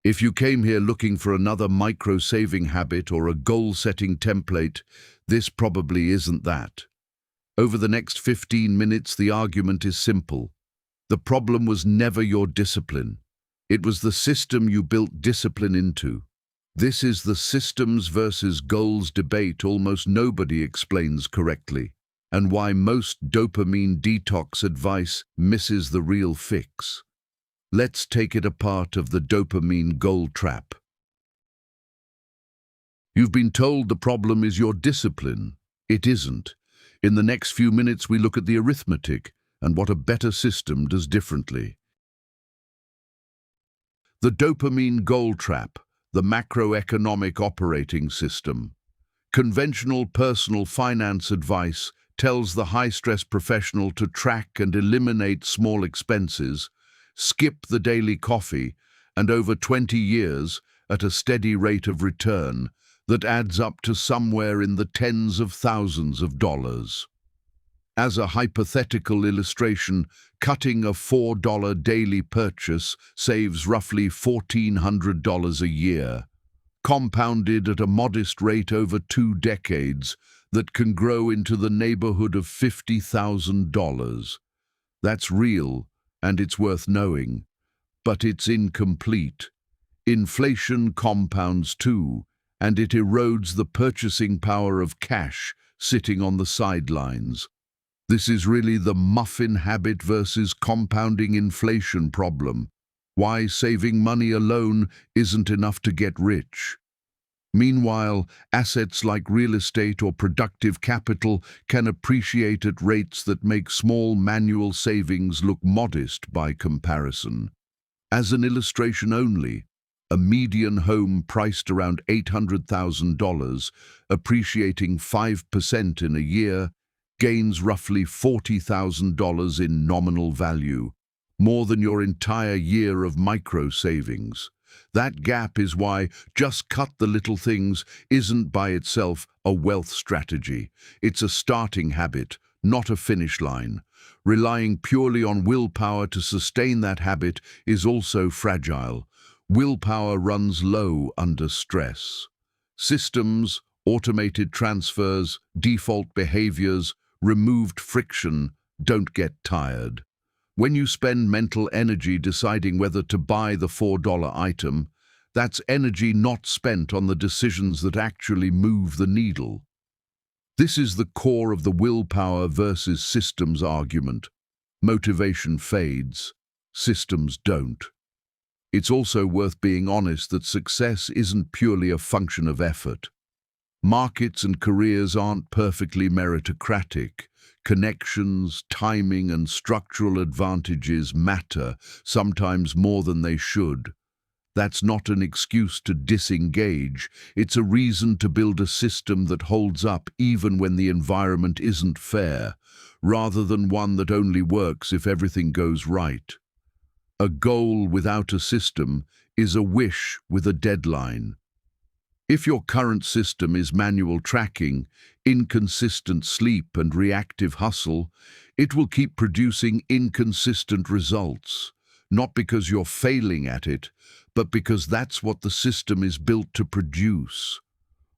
If you came here looking for another micro-saving habit or a goal-setting template, this probably isn't that. Over the next 15 minutes, the argument is simple. The problem was never your discipline. It was the system you built discipline into. This is the systems versus goals debate almost nobody explains correctly, and why most dopamine detox advice misses the real fix. Let's take it apart of the dopamine goal trap. You've been told the problem is your discipline. It isn't. In the next few minutes, we look at the arithmetic and what a better system does differently. The dopamine goal trap, the macroeconomic operating system. Conventional personal finance advice tells the high-stress professional to track and eliminate small expenses, skip the daily coffee, and over 20 years, at a steady rate of return, that adds up to somewhere in the tens of thousands of dollars. As a hypothetical illustration, cutting a $4 daily purchase saves roughly $1,400 a year, compounded at a modest rate over 2 decades that can grow into the neighborhood of $50,000. That's real, and it's worth knowing, but it's incomplete. Inflation compounds too, and it erodes the purchasing power of cash sitting on the sidelines. This is really the muffin habit versus compounding inflation problem. Why saving money alone isn't enough to get rich. Meanwhile, assets like real estate or productive capital can appreciate at rates that make small manual savings look modest by comparison. As an illustration only, a median home priced around $800,000, appreciating 5% in a year, gains roughly $40,000 in nominal value, more than your entire year of micro-savings. That gap is why just cut the little things isn't by itself a wealth strategy. It's a starting habit, not a finish line. Relying purely on willpower to sustain that habit is also fragile. Willpower runs low under stress. Systems, automated transfers, default behaviors, removed friction don't get tired. When you spend mental energy deciding whether to buy the $4 item, that's energy not spent on the decisions that actually move the needle. This is the core of the willpower versus systems argument. Motivation fades, systems don't. It's also worth being honest that success isn't purely a function of effort. Markets and careers aren't perfectly meritocratic. Connections, timing, and structural advantages matter, sometimes more than they should. That's not an excuse to disengage. It's a reason to build a system that holds up even when the environment isn't fair, rather than one that only works if everything goes right. A goal without a system is a wish with a deadline. If your current system is manual tracking, inconsistent sleep and reactive hustle, it will keep producing inconsistent results, not because you're failing at it, but because that's what the system is built to produce.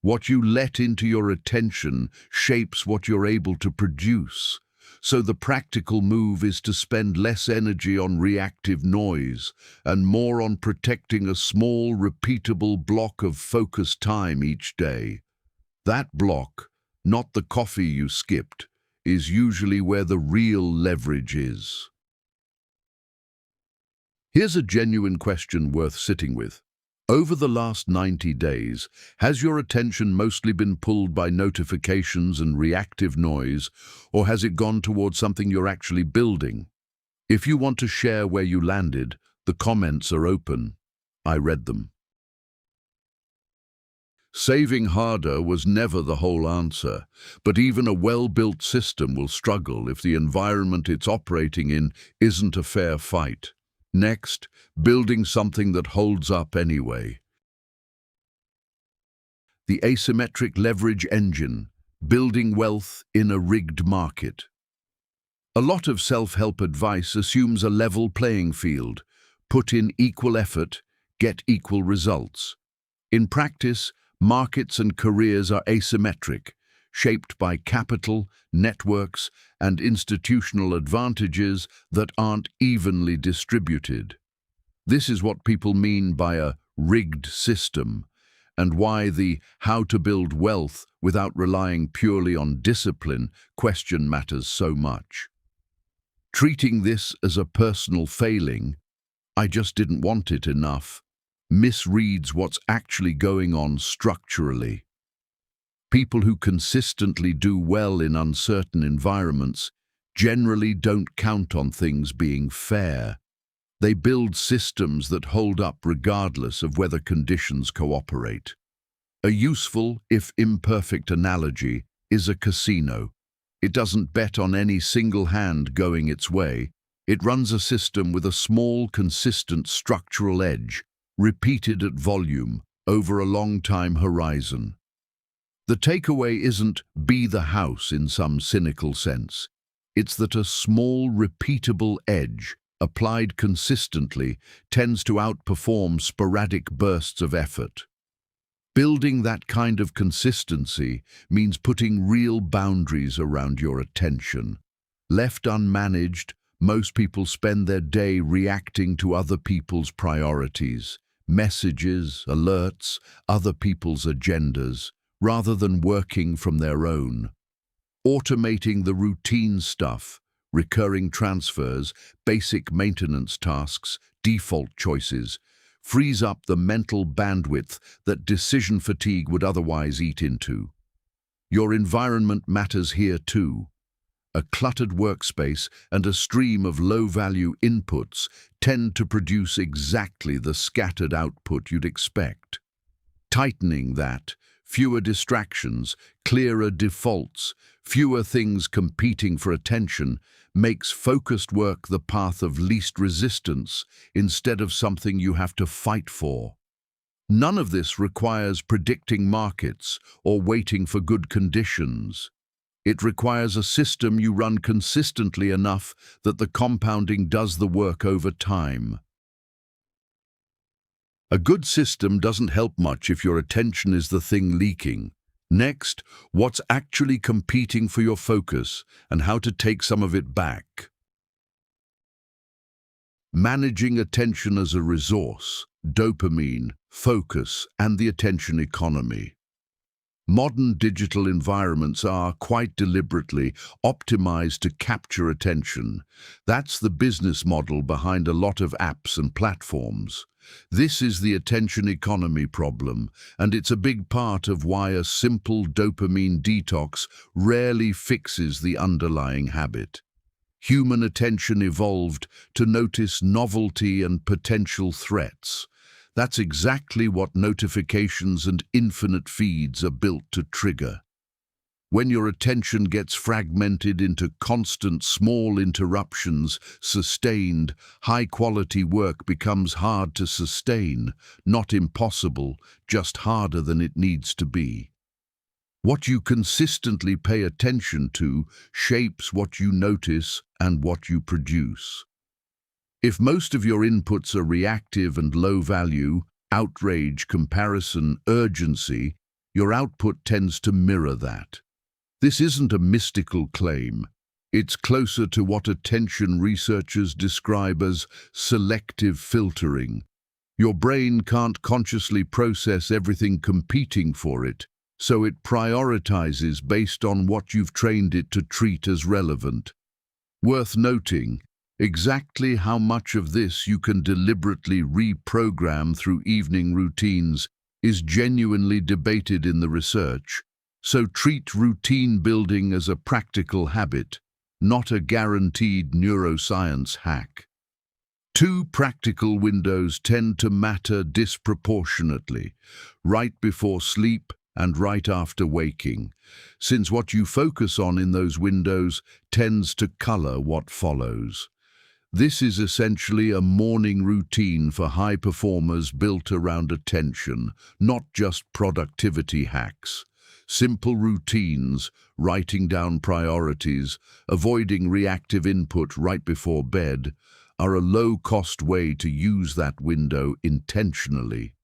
What you let into your attention shapes what you're able to produce. So the practical move is to spend less energy on reactive noise and more on protecting a small, repeatable block of focused time each day. That block, not the coffee you skipped, is usually where the real leverage is. Here's a genuine question worth sitting with. Over the last 90 days, has your attention mostly been pulled by notifications and reactive noise, or has it gone towards something you're actually building? If you want to share where you landed, the comments are open. I read them. Saving harder was never the whole answer, but even a well-built system will struggle if the environment it's operating in isn't a fair fight. Next, building something that holds up anyway. The asymmetric leverage engine, building wealth in a rigged market. A lot of self-help advice assumes a level playing field. Put in equal effort, get equal results. In practice, markets and careers are asymmetric, shaped by capital, networks, and institutional advantages that aren't evenly distributed. This is what people mean by a rigged system, and why the how to build wealth without relying purely on discipline question matters so much. Treating this as a personal failing, I just didn't want it enough, misreads what's actually going on structurally. People who consistently do well in uncertain environments generally don't count on things being fair. They build systems that hold up regardless of whether conditions cooperate. A useful, if imperfect, analogy is a casino. It doesn't bet on any single hand going its way. It runs a system with a small, consistent structural edge, repeated at volume, over a long time horizon. The takeaway isn't be the house in some cynical sense. It's that a small, repeatable edge, applied consistently, tends to outperform sporadic bursts of effort. Building that kind of consistency means putting real boundaries around your attention. Left unmanaged, most people spend their day reacting to other people's priorities, messages, alerts, other people's agendas, rather than working from their own. Automating the routine stuff, recurring transfers, basic maintenance tasks, default choices, frees up the mental bandwidth that decision fatigue would otherwise eat into. Your environment matters here too. A cluttered workspace and a stream of low-value inputs tend to produce exactly the scattered output you'd expect. Tightening that, fewer distractions, clearer defaults, fewer things competing for attention, makes focused work the path of least resistance instead of something you have to fight for. None of this requires predicting markets or waiting for good conditions. It requires a system you run consistently enough that the compounding does the work over time. A good system doesn't help much if your attention is the thing leaking. Next, what's actually competing for your focus and how to take some of it back. Managing attention as a resource, dopamine, focus, and the attention economy. Modern digital environments are, quite deliberately, optimized to capture attention. That's the business model behind a lot of apps and platforms. This is the attention economy problem, and it's a big part of why a simple dopamine detox rarely fixes the underlying habit. Human attention evolved to notice novelty and potential threats. That's exactly what notifications and infinite feeds are built to trigger. When your attention gets fragmented into constant small interruptions, sustained, high-quality work becomes hard to sustain, not impossible, just harder than it needs to be. What you consistently pay attention to shapes what you notice and what you produce. If most of your inputs are reactive and low value, outrage, comparison, urgency, your output tends to mirror that. This isn't a mystical claim. It's closer to what attention researchers describe as selective filtering. Your brain can't consciously process everything competing for it, so it prioritizes based on what you've trained it to treat as relevant. Worth noting, exactly how much of this you can deliberately reprogram through evening routines is genuinely debated in the research, so treat routine building as a practical habit, not a guaranteed neuroscience hack. Two practical windows tend to matter disproportionately, right before sleep and right after waking, since what you focus on in those windows tends to color what follows. This is essentially a morning routine for high performers built around attention, not just productivity hacks. Simple routines, writing down priorities, avoiding reactive input right before bed, are a low-cost way to use that window intentionally.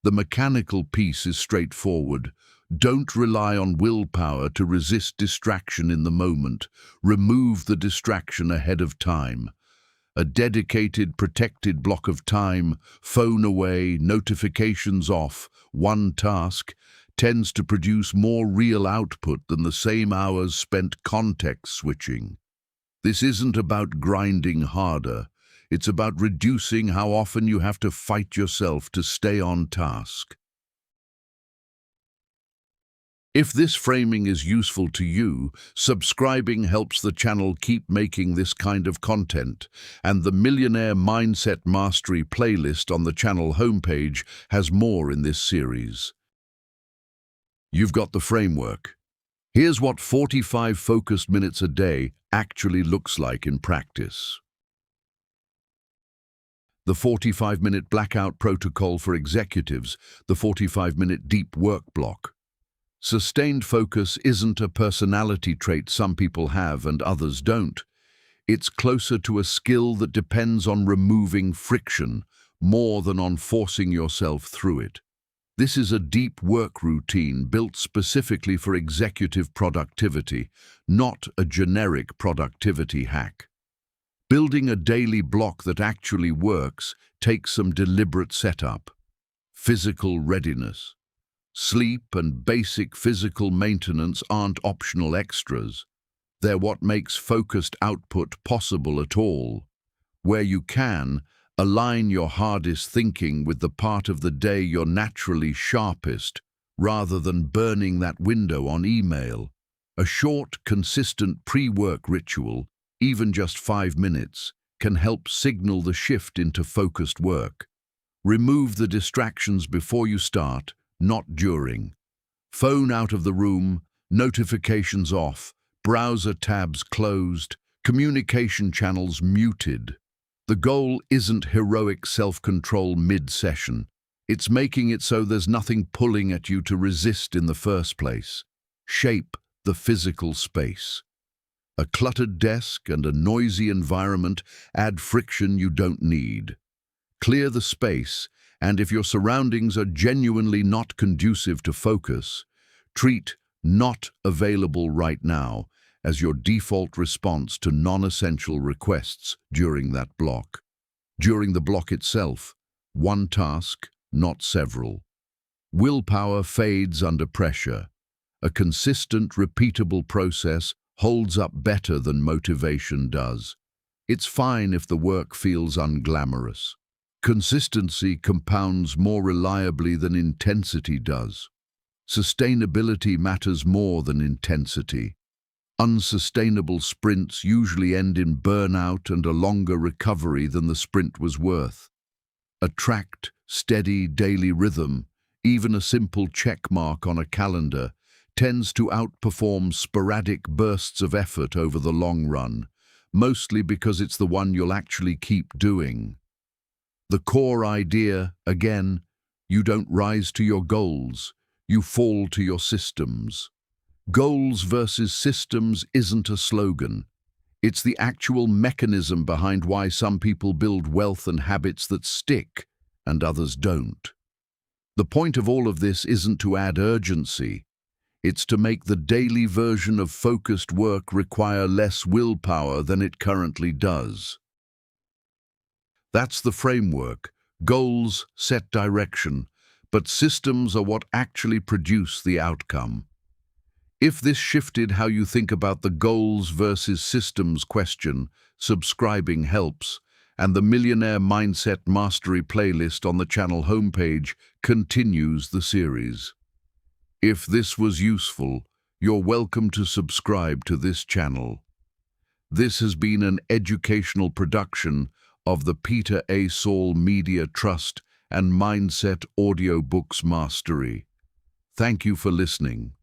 The mechanical piece is straightforward. Don't rely on willpower to resist distraction in the moment. Remove the distraction ahead of time. A dedicated, protected block of time, phone away, notifications off, one task, tends to produce more real output than the same hours spent context switching. This isn't about grinding harder. It's about reducing how often you have to fight yourself to stay on task. If this framing is useful to you, subscribing helps the channel keep making this kind of content, and the Millionaire Mindset Mastery playlist on the channel homepage has more in this series. You've got the framework. Here's what 45 focused minutes a day actually looks like in practice. The 45-minute blackout protocol for executives, the 45-minute deep work block. Sustained focus isn't a personality trait some people have and others don't. It's closer to a skill that depends on removing friction more than on forcing yourself through it. This is a deep work routine built specifically for executive productivity, not a generic productivity hack. Building a daily block that actually works takes some deliberate setup. Physical readiness. Sleep and basic physical maintenance aren't optional extras. They're what makes focused output possible at all. Where you can, align your hardest thinking with the part of the day you're naturally sharpest, rather than burning that window on email. A short, consistent pre-work ritual, even just 5 minutes, can help signal the shift into focused work. Remove the distractions before you start, not during. Phone out of the room, notifications off, browser tabs closed, communication channels muted. The goal isn't heroic self-control mid-session. It's making it so there's nothing pulling at you to resist in the first place. Shape the physical space. A cluttered desk and a noisy environment add friction you don't need. Clear the space, and if your surroundings are genuinely not conducive to focus, treat "not available right now" as your default response to non-essential requests during that block. During the block itself, one task, not several. Willpower fades under pressure. A consistent, repeatable process holds up better than motivation does. It's fine if the work feels unglamorous. Consistency compounds more reliably than intensity does. Sustainability matters more than intensity. Unsustainable sprints usually end in burnout and a longer recovery than the sprint was worth. A tracked, steady daily rhythm, even a simple check mark on a calendar, tends to outperform sporadic bursts of effort over the long run, mostly because it's the one you'll actually keep doing. The core idea, again, you don't rise to your goals, you fall to your systems. Goals versus systems isn't a slogan. It's the actual mechanism behind why some people build wealth and habits that stick and others don't. The point of all of this isn't to add urgency. It's to make the daily version of focused work require less willpower than it currently does. That's the framework. Goals set direction, but systems are what actually produce the outcome. If this shifted how you think about the goals versus systems question, subscribing helps, and the Millionaire Mindset Mastery playlist on the channel homepage continues the series. If this was useful, you're welcome to subscribe to this channel. This has been an educational production of the Peter A. Saul Media Trust and Mindset Audiobooks Mastery. Thank you for listening.